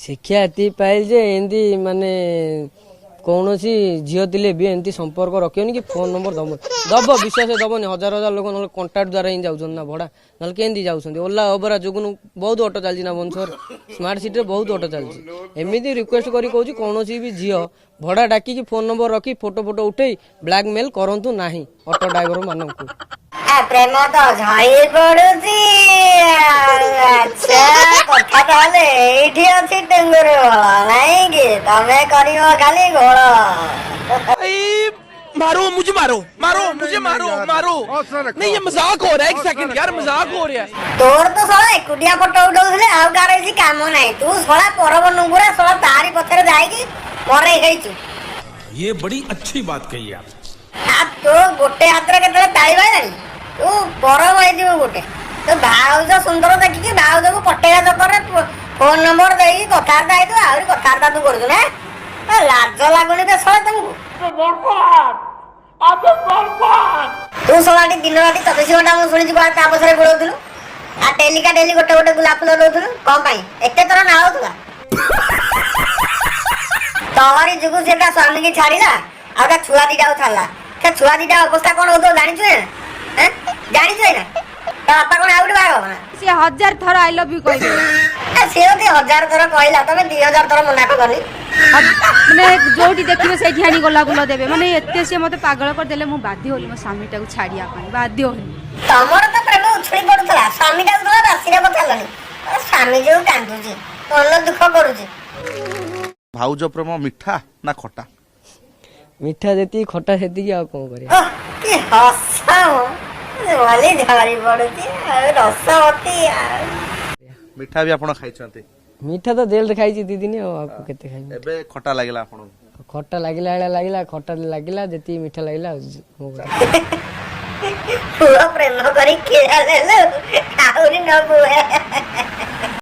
शिक्षा ये पाइल जे एमती माने कौन झील थे भी एमती संपर्क रखियोनी कि फोन नंबर दब दब विश्वास दबनी हजार हजार लोक ना कंटाक्ट द्वारा ही जाऊँ ना भड़ा ना केमती जाऊँ ओला ओबरा जुगुन बहुत ऑटो चलती ना भुवनेश्वर स्मार्ट सिटी बहुत ऑटो चलती एमती रिक्वेस्ट करी कहूँ कौन भी झील भड़ा डाकी फोन नंबर रखी फोटो फोटो उठे ब्लैकमेल करूँ ना ऑटो ड्राइवर मानक प्रेम तो झई पड़ुची अच्छा कथा ताले एठी अछि टेंगुरे वाला नहीं कि तमे करियो खाली घोड़ मारो मुझे मारो मारो मुझे मारो मारो नहीं ये मजाक हो रहा है एक सेकंड यार मजाक हो रहा है तोर तो साला एकुटिया फोटो उठौले आ गारे काम नहीं तू साला परब नुंगुरा साला तारी पथरे जाईकी मरे हेइछु ये बड़ी अच्छी बात कही आप तो गोटे हाथ रे केतले ताई बाई तू परब आइदिबो गोटे तो भाउज सुंदर देखिकी भाउज को पटेगा चक्कर फोन नंबर देई कथार्ता आइतो आउरी कथार्ता तू करजु ना लाज लागुनी बे सळे तुमको तू सलाटी दिन राती 24 घंटा मु सुनिछि बा ता बसरे बोलौथुलु आ डेली का डेली गोटे गोटे गुलाब फूल दउथुलु कोन पई एते तोर ना होतुला तोहरी जुगु सेटा स्वामी की छाड़ीला आ ता छुआ दिटा उठाला से छुआ दिटा अवस्था कोन होतो जानि छु हैं जानि छु ना तो आपा कोन आउट बागो ना से 1000 थर आई लव यू कहि से ओते 1000 थर कहला तमे 2000 थर मना करनी माने जोटी देखिबे सेठी हानी गला गुलो देबे माने एते से मते पागल कर देले मु बाध्य होली मो स्वामीटा को छाड़िया पाई बाध्य होली तमर तो प्रेम उछड़ी पड़ुतला स्वामीटा को राशि रे बथालनी स्वामी जो कांदुजी मन दुख करूजी भाउज प्रेम मिठा ना खटा मिठा देती खटा सेती आ कौन करिया कि हसा वाली झाड़ी पड़ुची रसवती मिठा भी आपण खाइ छथि मीठा तो जेल खाई दी दिन आपको केते खाई एबे खटा लागला आपण खट्टा लागिला खट्टा लागिला जति मीठा लागिला पूरा प्रेम करी केला लेलो आउरी न बुआ